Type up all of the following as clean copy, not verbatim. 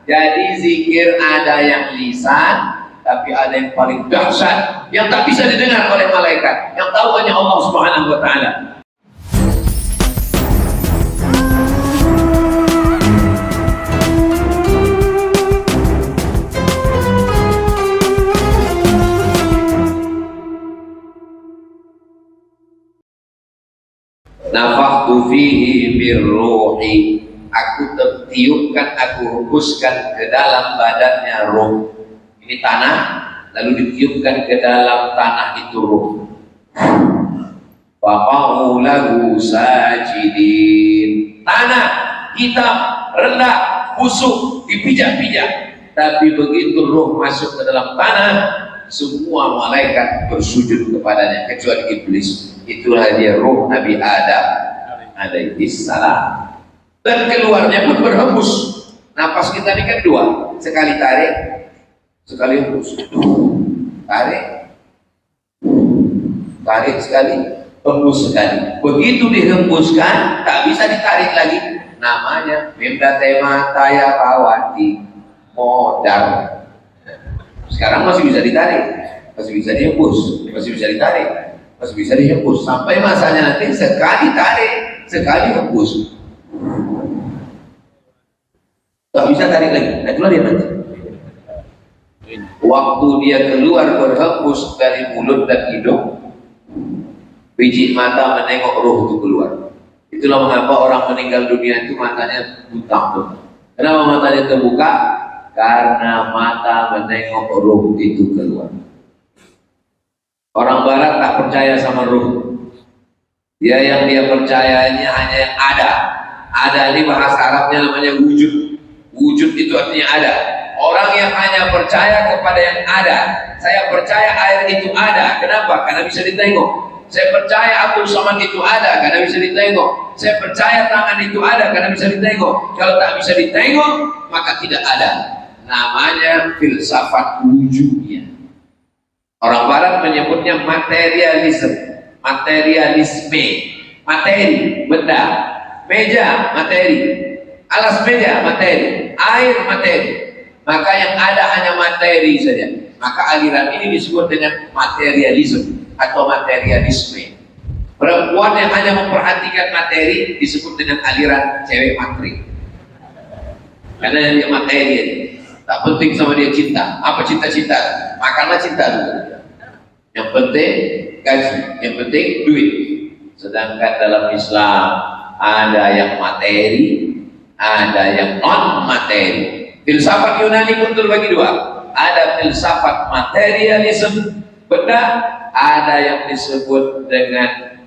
Jadi zikir ada yang lisan, tapi ada yang paling dahsyat yang tak bisa didengar oleh malaikat, yang tahu hanya Allah Subhanahu wa taala. Nafakhtu fihi birruhi, aku tertiupkan, aku hembuskan ke dalam badannya ruh. Ini tanah, lalu ditiupkan ke dalam tanah itu ruh. Faqa'u lahu sajidin. Tanah hitam, rendah, busuk, dipijak-pijak. Tapi begitu ruh masuk ke dalam tanah, semua malaikat bersujud kepadanya kecuali iblis. Itulah dia ruh Nabi Adam alaihi salam. Dan keluarnya pun berhembus. Napas kita ini kan dua, sekali tarik, sekali hembus. Tarik, tarik sekali, hembus sekali. Begitu dihembuskan, tak bisa ditarik lagi. Namanya Mimda Tema Taya Pawati modal. Sekarang masih bisa ditarik, masih bisa dihembus, masih bisa ditarik, masih bisa dihembus. Sampai masanya nanti sekali tarik, sekali hembus. Tak bisa tarik lagi, nah itulah dia nanti. Waktu dia keluar berhembus dari mulut dan hidung, biji mata menengok ruh itu keluar. Itulah mengapa orang meninggal dunia itu matanya buta. Kenapa matanya terbuka? Karena mata menengok ruh itu keluar. Orang barat tak percaya sama ruh. Yang dia percayanya hanya yang ada. Ada ini bahasa Arabnya namanya wujud. Wujud itu artinya ada. Orang yang hanya percaya kepada yang ada. Saya percaya air itu ada. Kenapa? Karena bisa ditengok. Saya percaya Abdul Somad itu ada karena bisa ditengok. Saya percaya tangan itu ada karena bisa ditengok. Kalau tak bisa ditengok, maka tidak ada. Namanya filsafat wujudnya. Orang barat menyebutnya materialisme. Materialisme. Materi, benda. Meja, materi. Alas meja, materi. Air, materi. Maka yang ada hanya materi saja. Maka aliran ini disebut dengan materialisme atau materialisme. Perempuan yang hanya memperhatikan materi disebut dengan aliran cewek materi. Karena dia materi aja. Tak penting sama dia cinta. Apa cinta-cinta? Makanlah cinta dulu. Yang penting gaji, yang penting duit. Sedangkan dalam Islam ada yang materi, ada yang non materi. Filsafat Yunani pun terbagi dua. Ada filsafat materialisme, benda, ada yang disebut dengan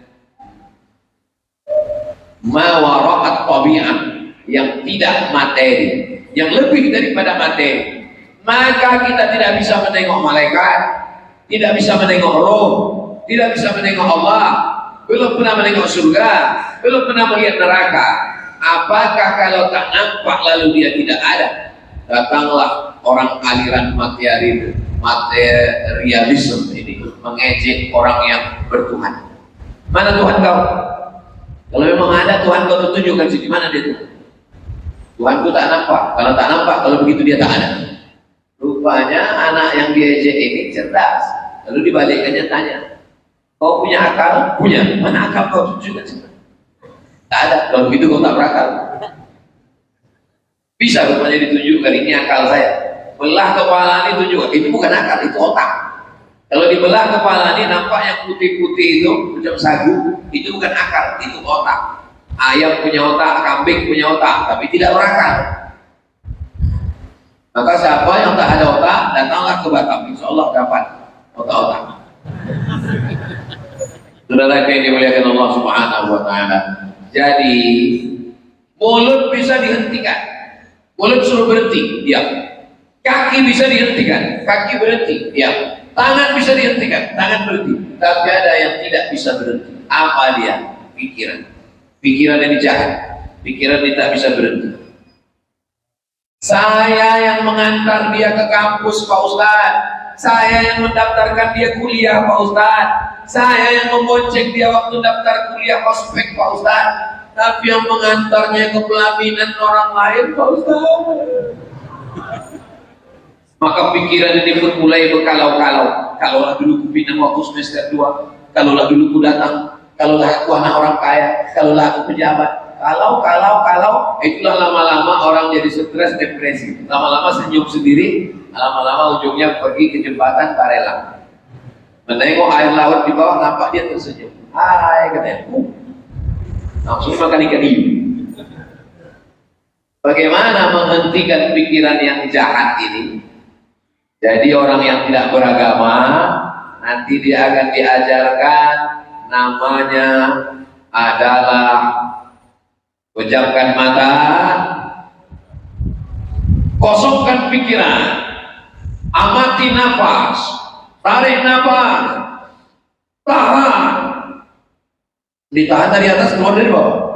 mawara'at tabi'ah, yang tidak materi, yang lebih daripada materi. Maka kita tidak bisa menengok malaikat, tidak bisa menengok roh, tidak bisa menengok Allah, belum pernah menengok surga, belum pernah melihat neraka. Apakah kalau tak nampak lalu dia tidak ada? Datanglah orang aliran materialisme ini mengejek orang yang bertuhan. Mana Tuhan kau? Kalau memang ada Tuhan kau tunjukkan sih di mana dia Tuhan. Tuhanku tak nampak. Kalau tak nampak, kalau begitu dia tak ada. Rupanya anak yang diejek ini cerdas. Lalu dibalikkannya tanya, kau punya akal? Punya. Mana akal kau tunjukkan? Tak ada. Kalau begitu kau tak berakal. Bisa rupanya ditunjukkan, ini akal saya. Belah kepala ini tunjukkan, itu bukan akal, itu otak. Kalau dibelah kepala ini nampak yang putih-putih itu macam sagu, itu bukan akal, itu otak. Ayam punya otak, kambing punya otak, tapi tidak berakal. Maka siapa yang tak ada otak, datanglah ke Batam, insya Allah dapat otak-otak. Saudara yang dimuliakan Allah Subhanahu wa taala. Jadi mulut bisa dihentikan. Mulut suruh berhenti, diam. Kaki bisa dihentikan, kaki berhenti, diam. Tangan bisa dihentikan, tangan berhenti. Tapi ada yang tidak bisa berhenti. Apa dia? Pikiran. Pikiran yang jahat. Pikiran yang tak bisa berhenti. Saya yang mengantar dia ke kampus, Pak Ustaz. Saya yang mendaftarkan dia kuliah, Pak Ustaz. Saya yang membonceng dia waktu daftar kuliah ospek, Pak Ustaz. Tapi yang mengantarnya ke pelaminan orang lain, Pak Ustaz. Maka pikiran ini pun mulai berkalau-kalau. Kalaulah dulu ku pindah waktu semester 2, kalaulah dulu ku datang, kalaulah aku anak orang kaya, kalaulah aku pejabat. Kalau, itulah lama-lama orang jadi stres, depresi. Lama-lama senyum sendiri, lama-lama ujungnya pergi ke jembatan Barelang. Menengok air laut di bawah, nampak dia tersenyum. Hai, katanya. Langsung makan ikan hiu. Bagaimana menghentikan pikiran yang jahat ini? Jadi orang yang tidak beragama, nanti dia akan diajarkan namanya adalah pejamkan mata, kosongkan pikiran, amati nafas, tarik nafas, tahan. Ditahan dari atas, keluar dari bawah.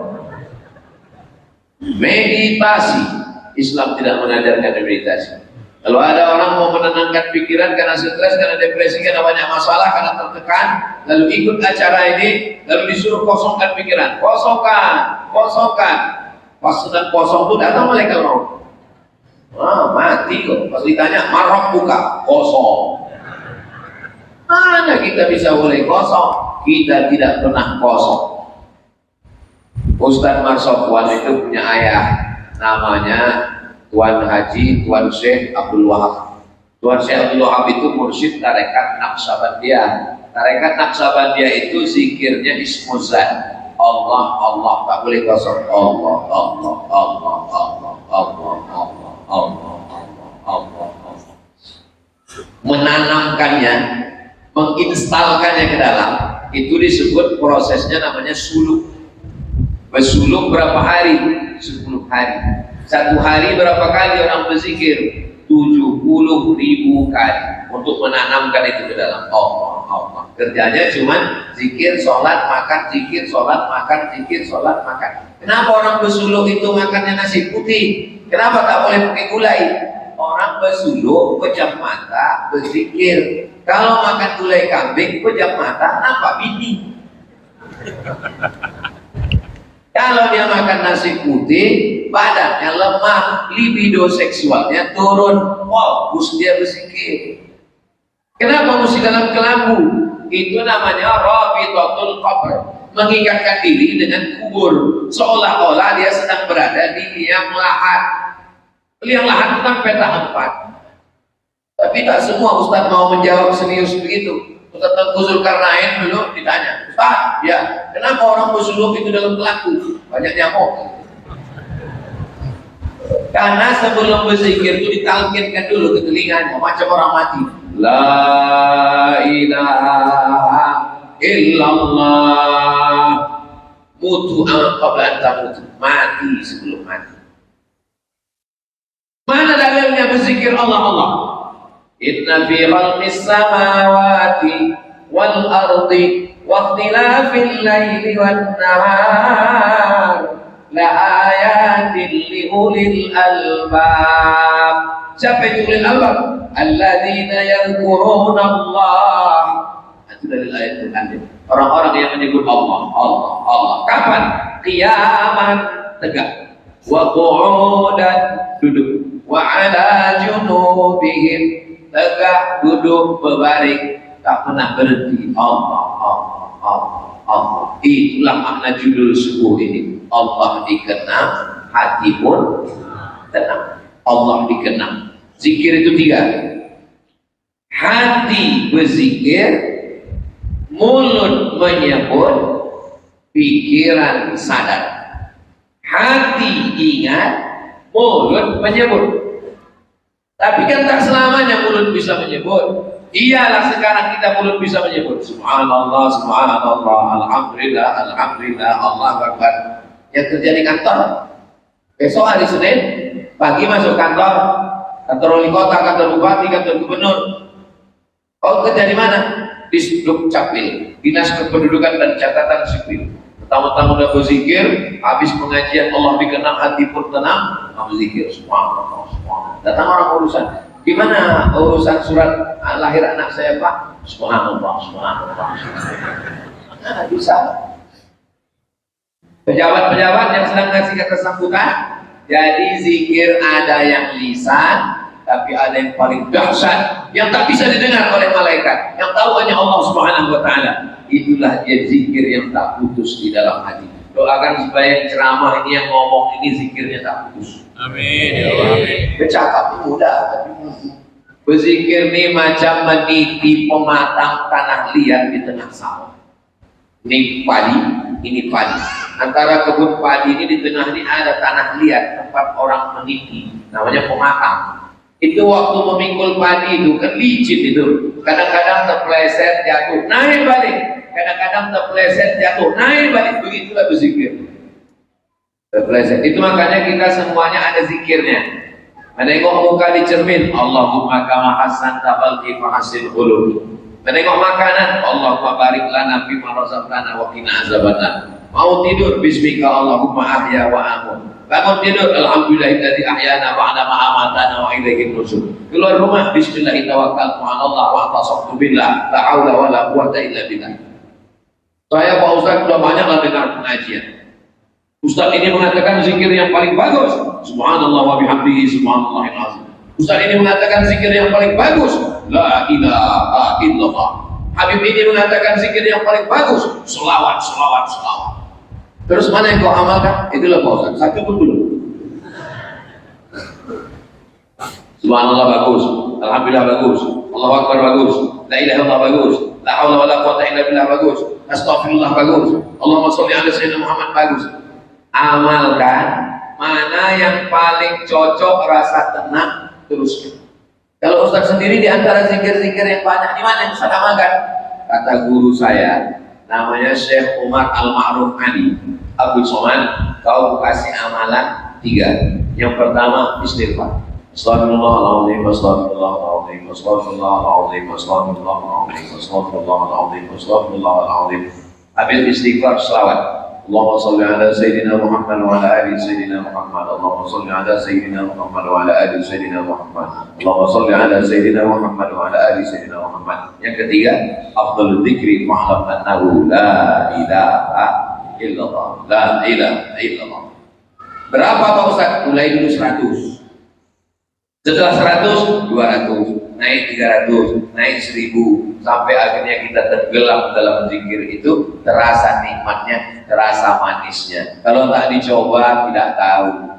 Meditasi. Islam tidak mengajarkan meditasi. Kalau ada orang mau menenangkan pikiran karena stres, karena depresi, karena banyak masalah, karena tertekan, lalu ikut acara ini, lalu disuruh kosongkan pikiran, kosongkan. Pas sedang kosong itu datang malaikat maut. Mati kok. Pas ditanya, marok buka, kosong. Mana kita bisa boleh kosong? Kita tidak pernah kosong. Ustadz Marsofwan itu punya ayah, namanya Tuan Haji Tuan Syekh Abdul Wahab. Tuan Syekh Abdul Wahab itu mursyid tarekat Naqsabandiyah. Tarekat Naqsabandiyah itu zikirnya Ismuzan. Allah, Allah, tak boleh kosong. Allah, Allah, Allah, Allah, Allah, Allah, Allah, Allah, Allah. Menanamkannya, menginstalkannya ke dalam, itu disebut prosesnya namanya suluk. Bersuluk berapa hari? 10 hari. Satu hari berapa kali orang berzikir? 70.000 kali untuk menanamkan itu ke dalam Allah, Allah. Kerjanya cuma zikir, sholat, makan, zikir, sholat, makan, zikir, sholat, makan. Kenapa orang bersuluk itu makannya nasi putih? Kenapa tak boleh pakai gulai? Orang bersuluk, pejam mata, berzikir. Kalau makan gulai kambing, pejam mata, nampak bini. Kalau dia makan nasi putih, badannya lemah, libido seksualnya turun, fokus dia berzikir. Kenapa mesti dalam kelambu? Itu namanya rabitatul qabr, mengikatkan diri dengan kubur, seolah-olah dia sedang berada di liang lahat. Liang lahat tentang peta 4. Tapi tak semua Ustaz mau menjawab serius begitu. Ustaz Tengku Zulkarnain dulu ditanya, Ustaz, ya, kenapa orang bersuluk itu dalam kelambu? Banyak nyamuk. Karena sebelum berzikir itu ditalkinkan dulu ke telinganya, macam orang mati. La ilaha illallah. Mutu qabla an tamutu. Mati sebelum mati. Mana dalilnya berzikir Allah, Allah? Inna fi khalqis samawati wal ardi wa ikhtilafil laili wan nahar la ayatin li ulil albab. Siapa itu ulil albab? Alladzina yadhkuruna Allah. Itu dari ayat Quran. Orang-orang yang menyebut Allah, Allah, Allah. Kapan? Qiyaman, tegak. Wa qu'udan, duduk. Wa ala junubihim, tegak, duduk, berbaring, tak pernah berhenti. Allah, Allah, Allah, Allah. Itulah makna judul subuh ini. Allah dikenang, hati pun tenang. Allah dikenang. Zikir itu 3. Hati berzikir, mulut menyebut, pikiran sadar. Hati ingat, mulut menyebut. Tapi kan tak selamanya mulut bisa menyebut. Iyalah sekarang kita mulut bisa menyebut Subhanallah, Subhanallah, Alhamdulillah, Alhamdulillah, Allah Akbar. Yang kerja di kantor, besok hari Senin pagi masuk kantor, kantor wali kota, kantor bupati, kantor gubernur. Kau kerja di mana? Di Dukcapil, Dinas Kependudukan dan Catatan Sipil. Pertama-tama udah berzikir, habis pengajian Allah dikenang, hati pun tenang, berzikir Subhanallah, Subhanallah. Datang orang urusan, gimana urusan surat lahir anak saya Pak? Subhanallah, Subhanallah, Subhanallah. Nah, bisa. Pejabat-pejabat yang sedang kasih kata sambutan, jadi zikir ada yang lisan, tapi ada yang paling dahsyat yang tak bisa didengar oleh malaikat, yang tahu hanya Allah Subhanahu wa taala. Itulah dia zikir yang tak putus di dalam hati. Doakan supaya ceramah ini yang ngomong ini zikirnya tak putus. Amin ya Allah. Bercakap mudah, tapi berzikir ini macam meniti pematang tanah liat di tengah sawah. Ini padi, ini padi. Antara kebun padi ini di tengah ini ada tanah liat tempat orang meniti, namanya pematang. Itu waktu memikul padi itu kan licin itu. Kadang-kadang terpeleset jatuh, naik balik. Kadang-kadang terpeleset jatuh, naik balik. Begitulah berzikir. Terpeleset. Itu makanya kita semuanya ada zikirnya. Menengok muka di cermin, Allahumma kama hasanta khalqi fa hassin khuluqi. Menengok makanan, Allahumma barik lana fima razaqtana wa qina azabannar. Mau tidur, bismika Allahumma ahya wa amut. Bangun tidur, alhamdulillahilladzi ahyana ba'da ma amatana wa ilaihin nusyur. Keluar rumah, bismillah tawakkaltu 'ala Allah wa tasaqqtu billah, la haula wa la quwwata illa billah. Saya Pak Ustaz sudah banyaklah dengar pengajian. Ustaz ini mengatakan zikir yang paling bagus, subhanallah wa bihamdihi subhanallahil azim. Ustaz ini mengatakan zikir yang paling bagus, la ilaha illallah. Habib ini mengatakan zikir yang paling bagus, selawat, selawat, selawat. Terus mana yang kau amalkan? Itulah Pak Ustaz. Satu pun belum. Subhanallah bagus, alhamdulillah bagus, Allahu akbar bagus, la ilaha illallah bagus, la haula wala quwwata illa billah bagus, astagfirullah bagus, Allahumma sholli ala sayyidina Muhammad bagus. Amalkan mana yang paling cocok, rasa tenang, teruskan. Kalau Ustaz sendiri di antara zikir-zikir yang banyak, di mana yang Ustaz amalkan? Kata guru saya, namanya Syekh Umar Al-Ma'ruf Ali Abdul Somad, kau kasih amalan 3. Yang pertama istighfar. Astagfirullahaladzim, astagfirullahaladzim, astagfirullahaladzim, astagfirullahaladzim, astagfirullahaladzim, astagfirullahaladzim. Habis istighfar, selawat. Allahumma salli ala Sayyidina Muhammad wa ala ali Sayyidina Muhammad. Allahumma salli ala Sayyidina Muhammad wa ala ali Sayyidina Muhammad. Allahumma salli ala Sayyidina Muhammad wa ala ali Sayyidina Muhammad. Yang ketiga, afdhalul dzikri ma'lam annahu la ilaha illallah. La ilaha illallah. Berapa Pak Ustaz? Mulai dulu 100. Setelah 100, 200, naik 300, naik 1000, sampai akhirnya kita tenggelam dalam zikir itu, terasa nikmatnya, terasa manisnya. Kalau tak dicoba tidak tahu.